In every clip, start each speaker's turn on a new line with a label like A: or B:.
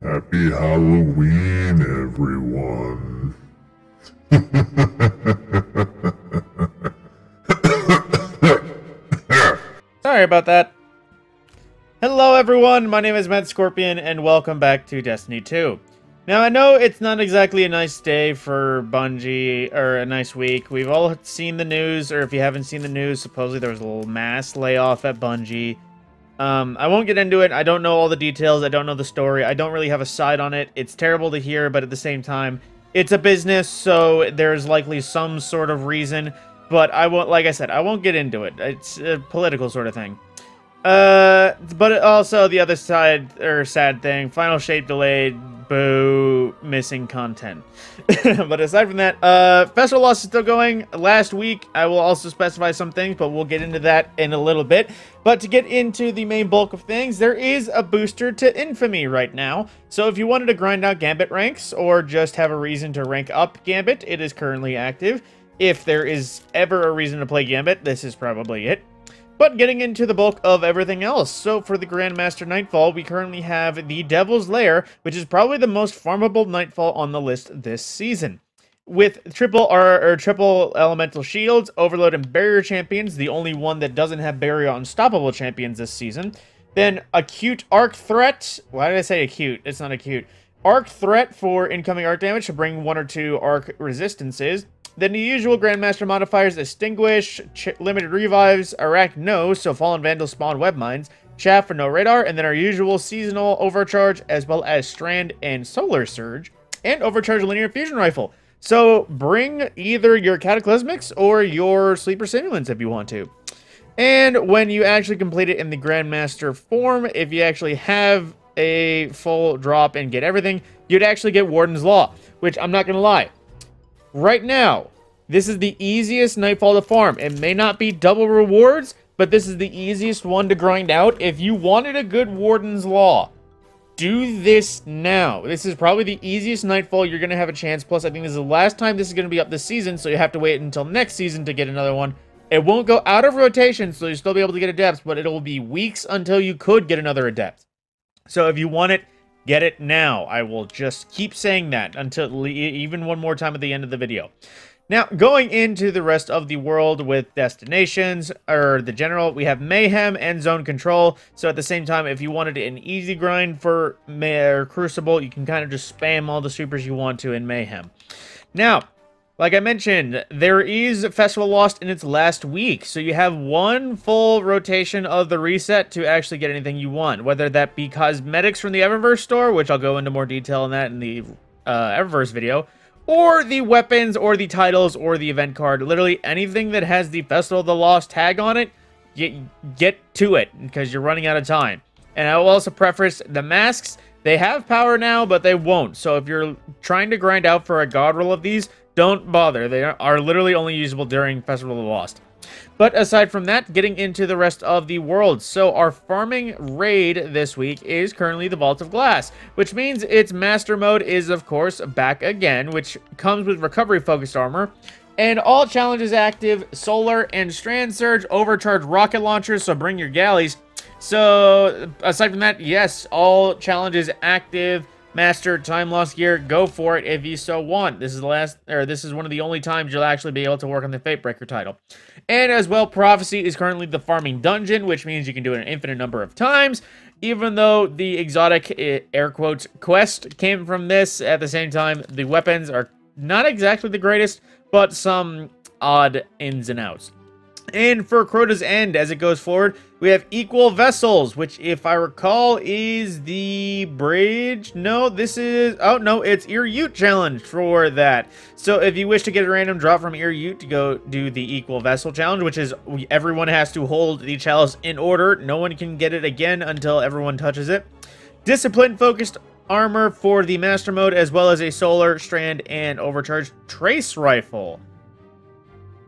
A: Happy Halloween, everyone.
B: Sorry about that. Hello everyone, my name is Matt Scorpion and welcome back to Destiny 2. Now I know it's not exactly a nice day for Bungie, or a nice week. We've all seen the news, or if you haven't seen the news, supposedly there was a little mass layoff at Bungie. I won't get into it. I don't know all the details. I don't know the story. I don't really have a side on it. It's terrible to hear, but at the same time, it's a business, so there's likely some sort of reason. But I won't, like I said, I won't get into it. It's a political sort of thing. But also the other side, or sad thing, final shape delayed, boo, missing content. But aside from that, Festival Lost is still going. Last week, I will also specify some things, but we'll get into that in a little bit. But to get into the main bulk of things, there is a booster to Infamy right now. So if you wanted to grind out Gambit ranks, or just have a reason to rank up Gambit, it is currently active. If there is ever a reason to play Gambit, this is probably it. But getting into the bulk of everything else, so for the Grandmaster Nightfall, we currently have the Devil's Lair, which is probably the most farmable Nightfall on the list this season. With triple elemental shields, overload and barrier champions, the only one that doesn't have barrier unstoppable champions this season. Then acute arc threat. Why did I say acute? It's not acute. Arc threat for incoming arc damage to bring 1 or 2 arc resistances. Then the usual Grandmaster modifiers: Extinguish, Limited Revives, Arach no, so Fallen Vandal spawn web mines, Chaff for no radar, and then our usual seasonal Overcharge, as well as Strand and Solar Surge, and Overcharge Linear Fusion Rifle. So bring either your Cataclysmics or your Sleeper Simulants if you want to. And when you actually complete it in the Grandmaster form, if you actually have a full drop and get everything, you'd actually get Warden's Law, which I'm not going to lie. Right now, this is the easiest Nightfall to farm. It may not be double rewards, but this is the easiest one to grind out. If you wanted a good Warden's Law, do this now. This is probably the easiest Nightfall you're going to have a chance. Plus, I think this is the last time this is going to be up this season, so you have to wait until next season to get another one. It won't go out of rotation, so you'll still be able to get Adepts, but it will be weeks until you could get another Adept. So if you want it, get it now. I will just keep saying that until even one more time at the end of the video. Now, going into the rest of the world with destinations, or the general, we have Mayhem and Zone Control. So at the same time, if you wanted an easy grind for Crucible, you can kind of just spam all the supers you want to in Mayhem. Now, like I mentioned, there is Festival Lost in its last week, so you have one full rotation of the reset to actually get anything you want, whether that be cosmetics from the Eververse store, which I'll go into more detail on that in the Eververse video, or the weapons, or the titles, or the event card. Literally anything that has the Festival of the Lost tag on it, get to it, because you're running out of time. And I will also preface the masks. They have power now, but they won't. So if you're trying to grind out for a god roll of these, don't bother. They are literally only usable during Festival of the Lost. But aside from that, getting into the rest of the world. So our farming raid this week is currently the Vault of Glass, which means its master mode is, of course, back again, which comes with recovery-focused armor. And all challenges active: Solar and Strand Surge, Overcharge rocket launchers, so bring your galleys. So aside from that, yes, all challenges active. Master time lost gear, go for it if you so want. This is this is one of the only times you'll actually be able to work on the Fatebreaker title. And as well, Prophecy is currently the farming dungeon, which means you can do it an infinite number of times. Even though the exotic, air quotes, quest came from this, at the same time, the weapons are not exactly the greatest, but some odd ins and outs. And for Crota's End, as it goes forward, we have Equal Vessels, which, if I recall, is the bridge. No, this is... Oh, no, it's Ear Ute Challenge for that. So if you wish to get a random drop from Ear Ute to go do the Equal Vessel Challenge, which is everyone has to hold the chalice in order. No one can get it again until everyone touches it. Discipline-focused armor for the Master Mode, as well as a Solar, Strand, and Overcharged Trace Rifle.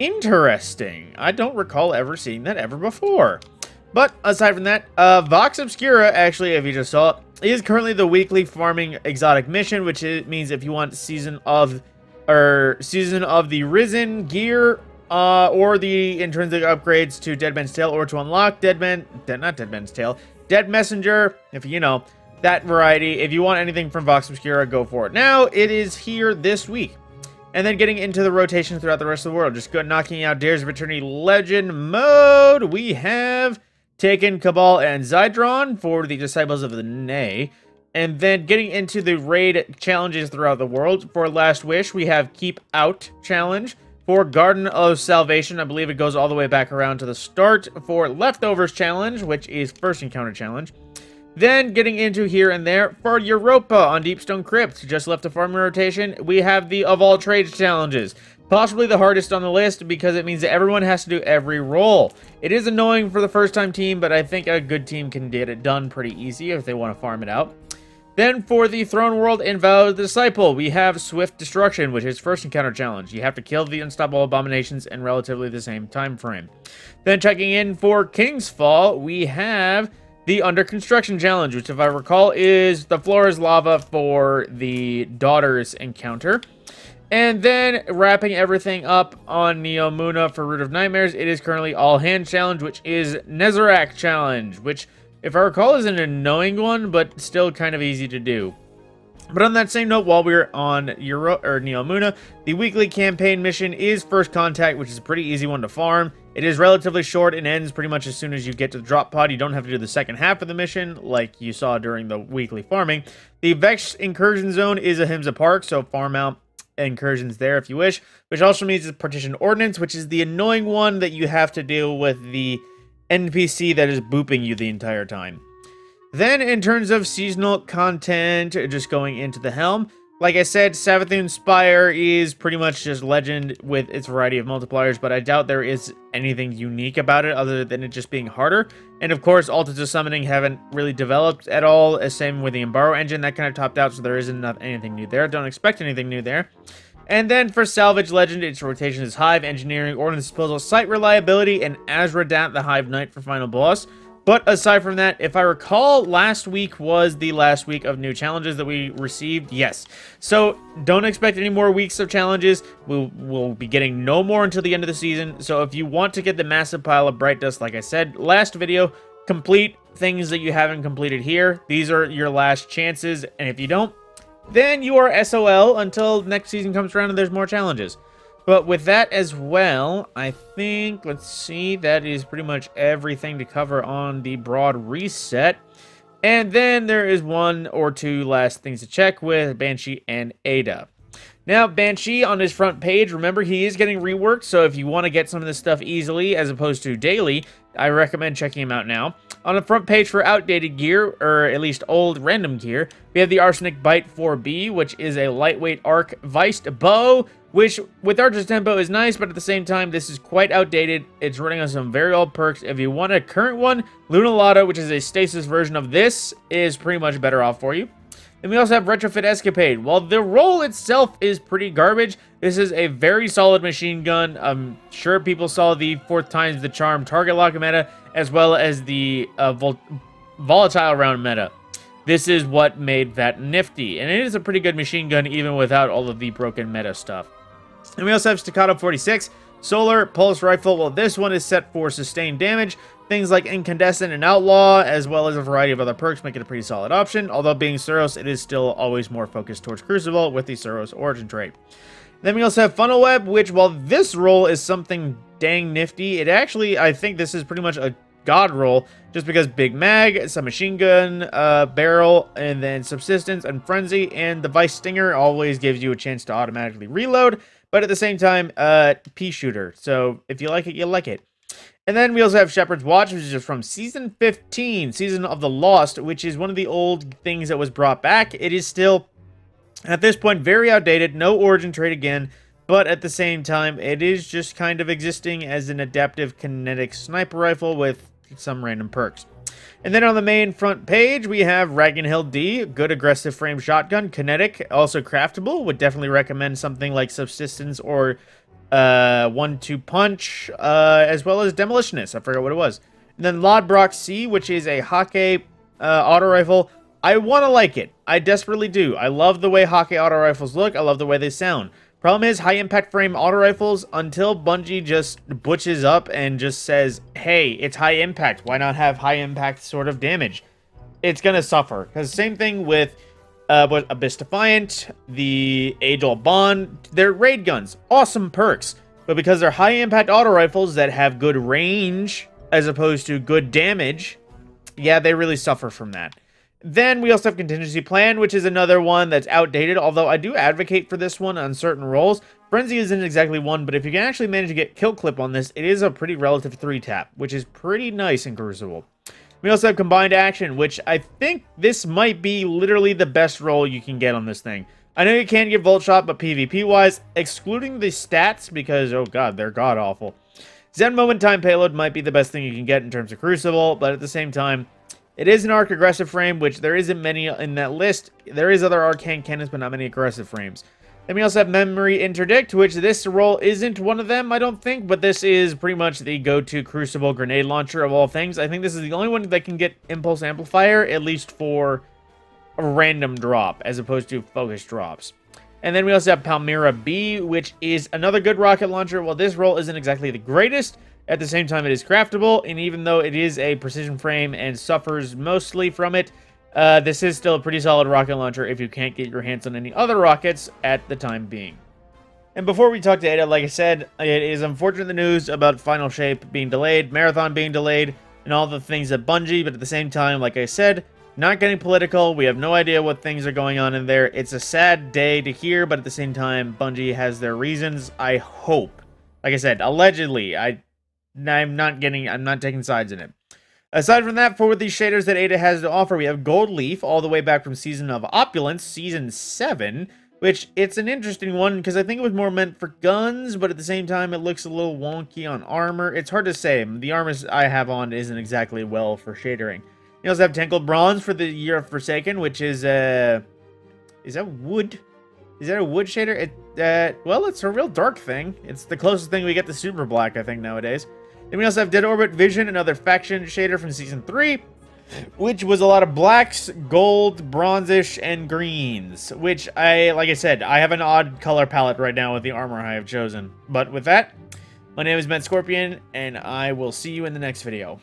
B: Interesting. I don't recall ever seeing that ever before. But aside from that, Vox Obscura, actually, if you just saw it, is currently the weekly farming exotic mission, which means if you want Season of the Risen gear, or the intrinsic upgrades to Dead Man's Tale, or to unlock Dead Messenger, if you know, that variety. If you want anything from Vox Obscura, go for it. Now, it is here this week. And then getting into the rotation throughout the rest of the world. Just knocking out Dares of Eternity Legend mode. We have taken Cabal and Zydron for the Disciples of the Nay. And then getting into the raid challenges throughout the world. For Last Wish, we have Keep Out challenge. For Garden of Salvation, I believe it goes all the way back around to the start. For Leftovers challenge, which is First Encounter challenge. Then, getting into here and there, for Europa on Deepstone Crypt, just left a farming rotation, we have the Of All Trades challenges. Possibly the hardest on the list, because it means that everyone has to do every role. It is annoying for the first-time team, but I think a good team can get it done pretty easy if they want to farm it out. Then, for the Throne World and Vow of the Disciple, we have Swift Destruction, which is First Encounter challenge. You have to kill the Unstoppable Abominations in relatively the same time frame. Then, checking in for King's Fall, we have the Under Construction challenge, which, if I recall, is the floor is lava for the Daughters encounter. And then, wrapping everything up on Neomuna for Root of Nightmares, it is currently All Hands challenge, which is Nezarec challenge, which, if I recall, is an annoying one, but still kind of easy to do. But on that same note, while we're on Neomuna, the weekly campaign mission is First Contact, which is a pretty easy one to farm. It is relatively short and ends pretty much as soon as you get to the drop pod. You don't have to do the second half of the mission like you saw during the weekly farming. The Vex Incursion Zone is Ahimsa Park, so farm out incursions there if you wish, which also means it's Partition Ordnance, which is the annoying one that you have to deal with the NPC that is booping you the entire time. Then, in terms of seasonal content, just going into the Helm, like I said, Savathun Spire is pretty much just Legend with its variety of multipliers, but I doubt there is anything unique about it other than it just being harder. And of course, Altars of Summoning haven't really developed at all, same with the Embaro engine, that kind of topped out, so there isn't anything new there. Don't expect anything new there. And then for Salvage Legend, its rotation is Hive, Engineering, Ordnance Disposal, Site Reliability, and Azradat the Hive Knight for Final Boss. But aside from that, if I recall, last week was the last week of new challenges that we received. Yes. So don't expect any more weeks of challenges. We'll be getting no more until the end of the season. So if you want to get the massive pile of Bright Dust, like I said, last video, complete things that you haven't completed here. These are your last chances. And if you don't, then you are SOL until next season comes around and there's more challenges. But with that as well, I think, let's see, that is pretty much everything to cover on the broad reset. And then there is one or two last things to check with Banshee and Ada. Now, Banshee on his front page, remember, he is getting reworked, so if you want to get some of this stuff easily as opposed to daily, I recommend checking him out now. On the front page for outdated gear, or at least old random gear, we have the Arsenic Bite 4B, which is a lightweight arc viced bow, which with Archer's Tempo is nice, but at the same time, this is quite outdated. It's running on some very old perks. If you want a current one, Lunalata, which is a stasis version of this, is pretty much better off for you. And we also have Retrofit Escapade. While the role itself is pretty garbage, this is a very solid machine gun. I'm sure people saw the 4th times the charm target lock meta, as well as the volatile round meta. This is what made that nifty, and it is a pretty good machine gun even without all of the broken meta stuff. And we also have Staccato 46, Solar, Pulse Rifle. Well, this one is set for sustained damage. Things like Incandescent and Outlaw, as well as a variety of other perks, make it a pretty solid option. Although being Suros, it is still always more focused towards Crucible with the Suros origin trait. Then we also have Funnel Web, which, while this roll is something dang nifty, it actually, I think this is pretty much a god roll, just because Big Mag, some machine gun, barrel, and then Subsistence and Frenzy, and the Vice Stinger always gives you a chance to automatically reload, but at the same time, pea shooter. So if you like it, you like it. And then we also have Shepherd's Watch, which is from Season 15, Season of the Lost, which is one of the old things that was brought back. It is still, at this point, very outdated, no origin trait again, but at the same time, it is just kind of existing as an adaptive kinetic sniper rifle with some random perks. And then on the main front page, we have Ragnhild D, good aggressive frame shotgun, kinetic, also craftable. Would definitely recommend something like Subsistence or 1-2 Punch, as well as Demolitionist. I forgot what it was. And then Lodbrok C, which is a Hake auto rifle. I want to like it. I desperately do. I love the way Hake auto rifles look. I love the way they sound. Problem is, high impact frame auto rifles, until Bungie just butches up and just says, hey, it's high impact. Why not have high impact sort of damage? it's going to suffer. Because same thing with Abyss Defiant, the Age-Old Bond, they're raid guns. Awesome perks. But because they're high-impact auto rifles that have good range as opposed to good damage, yeah, they really suffer from that. Then we also have Contingency Plan, which is another one that's outdated, although I do advocate for this one on certain roles. Frenzy isn't exactly one, but if you can actually manage to get Kill Clip on this, it is a pretty relative 3-tap, which is pretty nice in Crucible. We also have Combined Action, which I think this might be literally the best role you can get on this thing. I know you can get Volt Shot, but PvP-wise, excluding the stats, because, oh god, they're god-awful. Zen Moment Time Payload might be the best thing you can get in terms of Crucible, but at the same time, it is an arc aggressive frame, which there isn't many in that list. There is other arcane cannons, but not many aggressive frames. Then we also have Memory Interdict, which this role isn't one of them, I don't think, but this is pretty much the go-to Crucible grenade launcher of all things. I think this is the only one that can get Impulse Amplifier, at least for a random drop, as opposed to focus drops. And then we also have Palmyra B, which is another good rocket launcher. While this role isn't exactly the greatest, at the same time, it is craftable, and even though it is a precision frame and suffers mostly from it, this is still a pretty solid rocket launcher if you can't get your hands on any other rockets at the time being. And before we talk to Ada, like I said, it is unfortunate the news about Final Shape being delayed, Marathon being delayed, and all the things at Bungie, but at the same time, like I said, not getting political, we have no idea what things are going on in there. It's a sad day to hear, but at the same time, Bungie has their reasons, I hope. Like I said, allegedly, I'm not taking sides in it. Aside from that, for these shaders that Ada has to offer, we have Gold Leaf, all the way back from Season of Opulence, Season 7, which, it's an interesting one, because I think it was more meant for guns, but at the same time, it looks a little wonky on armor. It's hard to say. The armor I have on isn't exactly well for shadering. You also have Tangled Bronze for the Year of Forsaken, which is that wood? Is that a wood shader? Well, it's a real dark thing. It's the closest thing we get to Super Black, I think, nowadays. Then we also have Dead Orbit Vision, another faction shader from Season 3, which was a lot of blacks, gold, bronzish, and greens, which like I said, I have an odd color palette right now with the armor I have chosen. But with that, my name is Matt Scorpion, and I will see you in the next video.